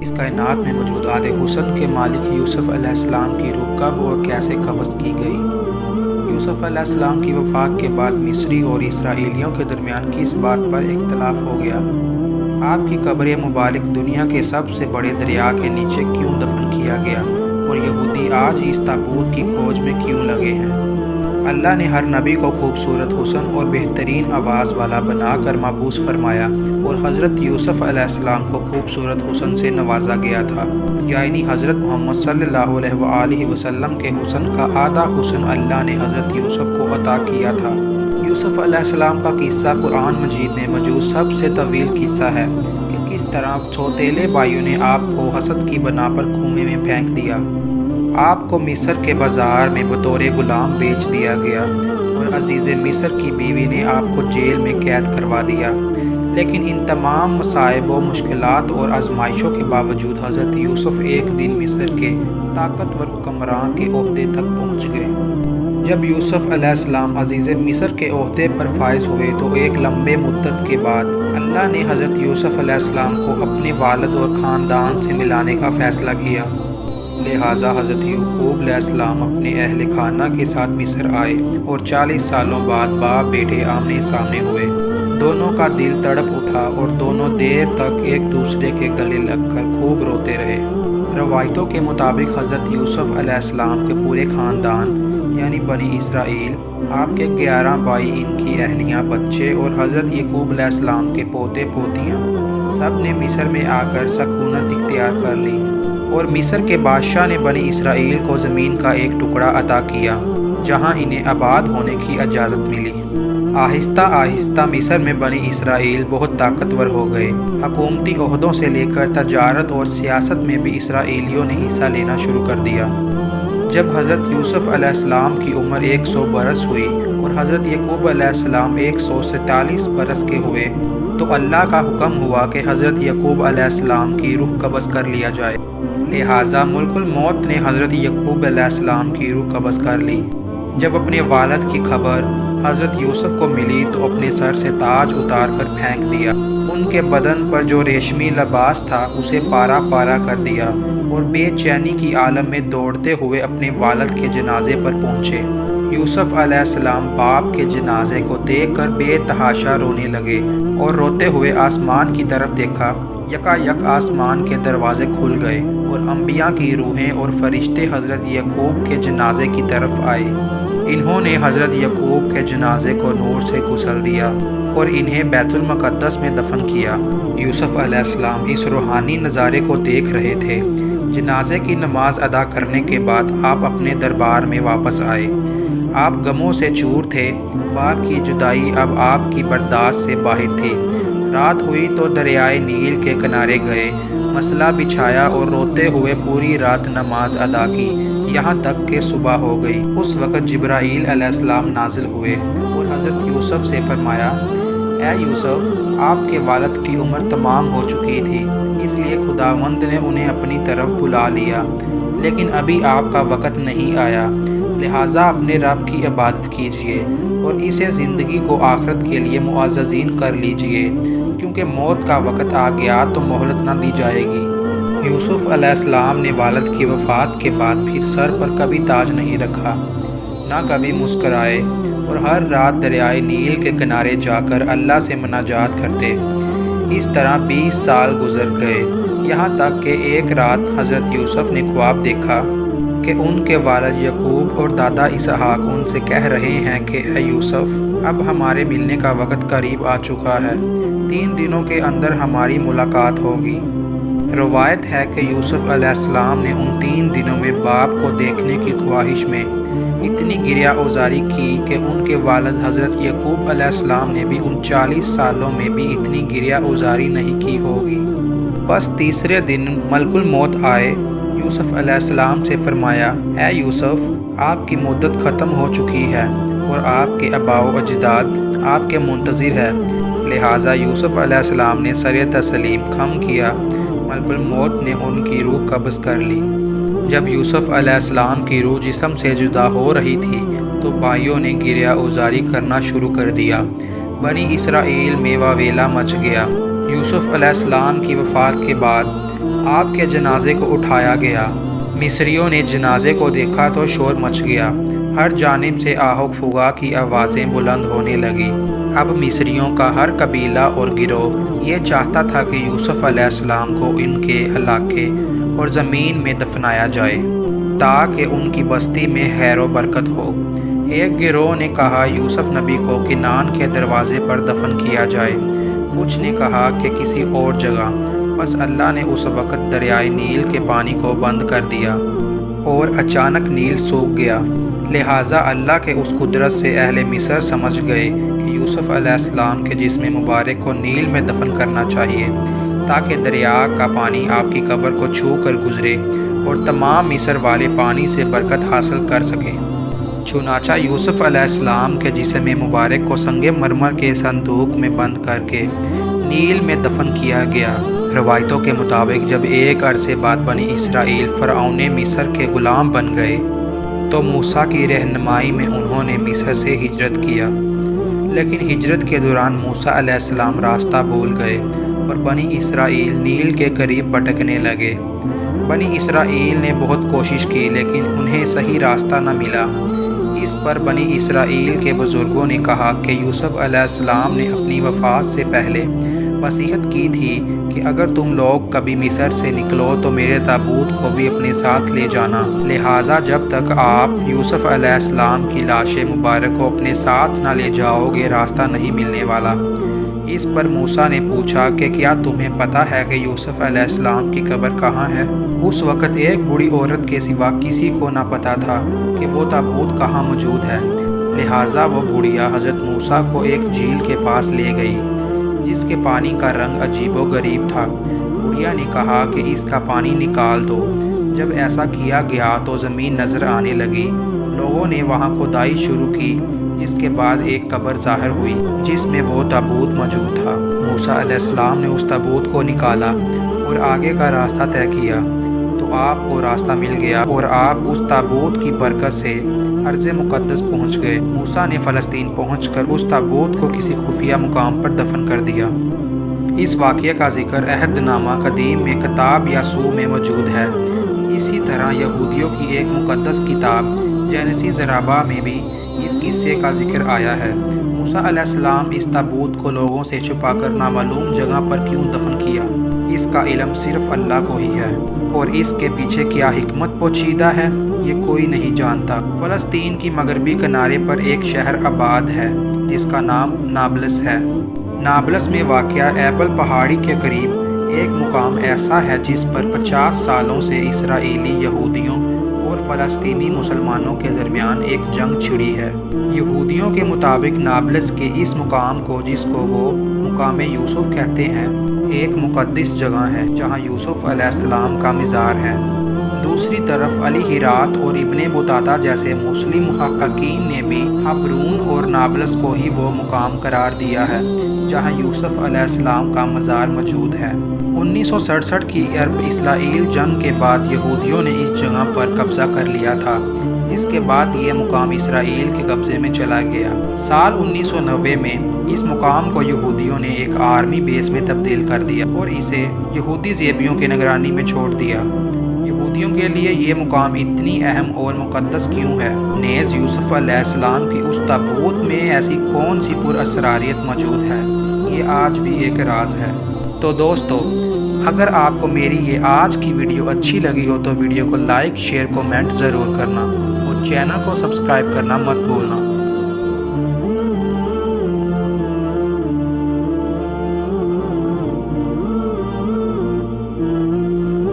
اس کائنات میں موجود آدھے حسن کے مالک یوسف علیہ السلام کی روح کب اور کیسے قبض کی گئی؟ یوسف علیہ السلام کی وفات کے بعد مصری اور اسرائیلیوں کے درمیان کس بات پر اختلاف ہو گیا؟ آپ کی قبر مبارک دنیا کے سب سے بڑے دریا کے نیچے کیوں دفن کیا گیا اور یہودی آج اس تابوت کی کھوج میں کیوں لگے ہیں؟ اللہ نے ہر نبی کو خوبصورت حسن اور بہترین آواز والا بنا کر مبعوث فرمایا اور حضرت یوسف علیہ السلام کو خوبصورت حسن سے نوازا گیا تھا، یعنی حضرت محمد صلی اللہ علیہ وآلہ وسلم کے حسن کا آدھا حسن اللہ نے حضرت یوسف کو عطا کیا تھا۔ یوسف علیہ السلام کا قصہ قرآن مجید میں موجود سب سے طویل قصہ ہے کہ کس طرح سوتیلے بھائیوں نے آپ کو حسد کی بنا پر کنویں میں پھینک دیا۔ آپ کو مصر کے بازار میں بطور غلام بیچ دیا گیا اور عزیز مصر کی بیوی نے آپ کو جیل میں قید کروا دیا، لیکن ان تمام مصائب و مشکلات اور آزمائشوں کے باوجود حضرت یوسف ایک دن مصر کے طاقتور حکمراں کے عہدے تک پہنچ گئے۔ جب یوسف علیہ السلام عزیز مصر کے عہدے پر فائز ہوئے تو ایک لمبے مدت کے بعد اللہ نے حضرت یوسف علیہ السلام کو اپنے والد اور خاندان سے ملانے کا فیصلہ کیا، لہٰذا حضرت یعقوب علیہ السلام اپنے اہل خانہ کے ساتھ مصر آئے اور 40 سالوں بعد باپ بیٹے آمنے سامنے ہوئے۔ دونوں کا دل تڑپ اٹھا اور دونوں دیر تک ایک دوسرے کے گلے لگ کر خوب روتے رہے۔ روایتوں کے مطابق حضرت یوسف علیہ السلام کے پورے خاندان یعنی بنی اسرائیل، آپ کے 11 بھائی، ان کی اہلیاں، بچے اور حضرت یعقوب علیہ السلام کے پوتے پوتیاں سب نے مصر میں آ کر سکونت اختیار کر لی اور مصر کے بادشاہ نے بنی اسرائیل کو زمین کا ایک ٹکڑا عطا کیا جہاں انہیں آباد ہونے کی اجازت ملی۔ آہستہ آہستہ مصر میں بنی اسرائیل بہت طاقتور ہو گئے۔ حکومتی عہدوں سے لے کر تجارت اور سیاست میں بھی اسرائیلیوں نے حصہ لینا شروع کر دیا۔ جب حضرت یوسف علیہ السلام کی عمر 100 برس ہوئی اور حضرت یعقوب علیہ السلام 147 برس کے ہوئے تو اللہ کا حکم ہوا کہ حضرت یعقوب علیہ السلام کی روح قبض کر لیا جائے، لہٰذا ملک الموت نے حضرت یعقوب علیہ السلام کی روح قبض کر لی۔ جب اپنے والد کی خبر حضرت یوسف کو ملی تو اپنے سر سے تاج اتار کر پھینک دیا، ان کے بدن پر جو ریشمی لباس تھا اسے پارا پارا کر دیا اور بے چینی کی عالم میں دوڑتے ہوئے اپنے والد کے جنازے پر پہنچے۔ یوسف علیہ السلام باپ کے جنازے کو دیکھ کر بے تحاشا رونے لگے اور روتے ہوئے آسمان کی طرف دیکھا۔ یکا یک آسمان کے دروازے کھل گئے اور انبیاء کی روحیں اور فرشتے حضرت یعقوب کے جنازے کی طرف آئے۔ انہوں نے حضرت یعقوب کے جنازے کو نور سے غسل دیا اور انہیں بیت المقدس میں دفن کیا۔ یوسف علیہ السلام اس روحانی نظارے کو دیکھ رہے تھے۔ جنازے کی نماز ادا کرنے کے بعد آپ اپنے دربار میں واپس آئے۔ آپ غموں سے چور تھے، باپ کی جدائی اب آپ کی برداشت سے باہر تھی۔ رات ہوئی تو دریائے نیل کے کنارے گئے، مسلح بچھایا اور روتے ہوئے پوری رات نماز ادا کی یہاں تک کہ صبح ہو گئی۔ اس وقت جبرائیل علیہ السلام نازل ہوئے اور حضرت یوسف سے فرمایا، اے یوسف، آپ کے والد کی عمر تمام ہو چکی تھی، اس لیے خداوند نے انہیں اپنی طرف بلا لیا، لیکن ابھی آپ کا وقت نہیں آیا، لہٰذا اپنے رب کی عبادت کیجیے اور اسے زندگی کو آخرت کے لیے معززین کر لیجیے، کیونکہ موت کا وقت آ گیا تو مہلت نہ دی جائے گی۔ یوسف علیہ السلام نے والد کی وفات کے بعد پھر سر پر کبھی تاج نہیں رکھا، نہ کبھی مسکرائے اور ہر رات دریائے نیل کے کنارے جا کر اللہ سے مناجات کرتے۔ اس طرح 20 سال گزر گئے، یہاں تک کہ ایک رات حضرت یوسف نے خواب دیکھا کہ ان کے والد یعقوب اور دادا اسحاق ان سے کہہ رہے ہیں کہ اے یوسف، اب ہمارے ملنے کا وقت قریب آ چکا ہے، 3 دنوں کے اندر ہماری ملاقات ہوگی۔ روایت ہے کہ یوسف علیہ السلام نے ان 3 دنوں میں باپ کو دیکھنے کی خواہش میں اتنی گریہ اوزاری کی کہ ان کے والد حضرت یعقوب علیہ السلام نے بھی ان 40 سالوں میں بھی اتنی گریہ اوزاری نہیں کی ہوگی۔ بس تیسرے دن ملک الموت آئے، یوسف علیہ السلام سے فرمایا، اے یوسف، آپ کی مدت ختم ہو چکی ہے اور آپ کے آباء و اجداد آپ کے منتظر ہے، لہٰذا یوسف علیہ السلام نے سر تسلیم خم کیا۔ ملک الموت نے ان کی روح قبض کر لی۔ جب یوسف علیہ السلام کی روح جسم سے جدا ہو رہی تھی تو بھائیوں نے گریہ اوزاری کرنا شروع کر دیا۔ بنی اسرائیل میں واویلا مچ گیا۔ یوسف علیہ السلام کی وفات کے بعد آپ کے جنازے کو اٹھایا گیا۔ مصریوں نے جنازے کو دیکھا تو شور مچ گیا، ہر جانب سے آہو فغاں کی آوازیں بلند ہونے لگیں۔ اب مصریوں کا ہر قبیلہ اور گروہ یہ چاہتا تھا کہ یوسف علیہ السلام کو ان کے علاقے اور زمین میں دفنایا جائے تاکہ ان کی بستی میں خیر و برکت ہو۔ ایک گروہ نے کہا یوسف نبی کو کنعان کے دروازے پر دفن کیا جائے، کچھ نے کہا کہ کسی اور جگہ۔ بس اللہ نے اس وقت دریائے نیل کے پانی کو بند کر دیا اور اچانک نیل سوکھ گیا۔ لہٰذا اللہ کے اس قدرت سے اہل مصر سمجھ گئے کہ یوسف علیہ السلام کے جسم مبارک کو نیل میں دفن کرنا چاہیے تاکہ دریا کا پانی آپ کی قبر کو چھو کر گزرے اور تمام مصر والے پانی سے برکت حاصل کر سکیں۔ چنانچہ یوسف علیہ السلام کے جسم مبارک کو سنگ مرمر کے صندوق میں بند کر کے نیل میں دفن کیا گیا۔ روایتوں کے مطابق جب ایک عرصے بعد بنی اسرائیل فرعون مصر کے غلام بن گئے تو موسیٰ کی رہنمائی میں انہوں نے مصر سے ہجرت کیا، لیکن ہجرت کے دوران موسیٰ علیہ السلام راستہ بھول گئے اور بنی اسرائیل نیل کے قریب بھٹکنے لگے۔ بنی اسرائیل نے بہت کوشش کی لیکن انہیں صحیح راستہ نہ ملا۔ اس پر بنی اسرائیل کے بزرگوں نے کہا کہ یوسف علیہ السلام نے اپنی وفات سے پہلے وصیت کی تھی کہ اگر تم لوگ کبھی مصر سے نکلو تو میرے تابوت کو بھی اپنے ساتھ لے جانا، لہٰذا جب تک آپ یوسف علیہ السلام کی لاش مبارک کو اپنے ساتھ نہ لے جاؤ گے راستہ نہیں ملنے والا۔ اس پر موسیٰ نے پوچھا کہ کیا تمہیں پتہ ہے کہ یوسف علیہ السلام کی قبر کہاں ہے؟ اس وقت ایک بوڑھی عورت کے سوا کسی کو نہ پتہ تھا کہ وہ تابوت کہاں موجود ہے، لہٰذا وہ بڑھیا حضرت موسیٰ کو ایک جھیل کے پاس لے گئی جس کے پانی کا رنگ عجیب و غریب تھا۔ بڑھیا نے کہا کہ اس کا پانی نکال دو۔ جب ایسا کیا گیا تو زمین نظر آنے لگی۔ لوگوں نے وہاں کھدائی شروع کی جس کے بعد ایک قبر ظاہر ہوئی جس میں وہ تابوت موجود تھا۔ موسیٰ علیہ السلام نے اس تابوت کو نکالا اور آگے کا راستہ طے کیا تو آپ کو راستہ مل گیا اور آپ اس تابوت کی برکت سے ارض مقدس پہنچ گئے۔ موسیٰ نے فلسطین پہنچ کر اس تابوت کو کسی خفیہ مقام پر دفن کر دیا۔ اس واقعے کا ذکر عہد نامہ قدیم میں کتاب یاسوع میں موجود ہے۔ اسی طرح یہودیوں کی ایک مقدس کتاب جینیسیس رابع میں بھی اس قصے کا ذکر آیا ہے۔ موسیٰ علیہ السلام اس تابوت کو لوگوں سے چھپا کر نامعلوم جگہ پر کیوں دفن کیا، اس کا علم صرف اللہ کو ہی ہے، اور اس کے پیچھے کیا حکمت پوشیدہ ہے یہ کوئی نہیں جانتا۔ فلسطین کی مغربی کنارے پر ایک شہر آباد ہے جس کا نام نابلس ہے۔ نابلس میں واقع ایبل پہاڑی کے قریب ایک مقام ایسا ہے جس پر 50 سالوں سے اسرائیلی یہودیوں اور فلسطینی مسلمانوں کے درمیان ایک جنگ چھڑی ہے۔ یہودیوں کے مطابق نابلس کے اس مقام کو جس کو وہ مقام یوسف کہتے ہیں ایک مقدس جگہ ہے جہاں یوسف علیہ السلام کا مزار ہے۔ دوسری طرف علی ہرات اور ابن بطوطہ جیسے مسلم محققین نے بھی حبرون اور نابلس کو ہی وہ مقام قرار دیا ہے جہاں یوسف علیہ السلام کا مزار موجود ہے۔ 1967 کی عرب اسرائیل جنگ کے بعد یہودیوں نے اس جگہ پر قبضہ کر لیا تھا، جس کے بعد یہ مقام اسرائیل کے قبضے میں چلا گیا۔ سال 1990 میں اس مقام کو یہودیوں نے ایک آرمی بیس میں تبدیل کر دیا اور اسے یہودی زیبیوں کی نگرانی میں چھوڑ دیا۔ یہودیوں کے لیے یہ مقام اتنی اہم اور مقدس کیوں ہے؟ نیز یوسف علیہ السلام کی اس تابوت میں ایسی کون سی پراسراریت موجود ہے؟ یہ آج بھی ایک راز ہے۔ تو دوستو، اگر آپ کو میری یہ آج کی ویڈیو اچھی لگی ہو تو ویڈیو کو لائک، شیئر، کومنٹ ضرور کرنا اور چینل کو سبسکرائب کرنا مت بھولنا۔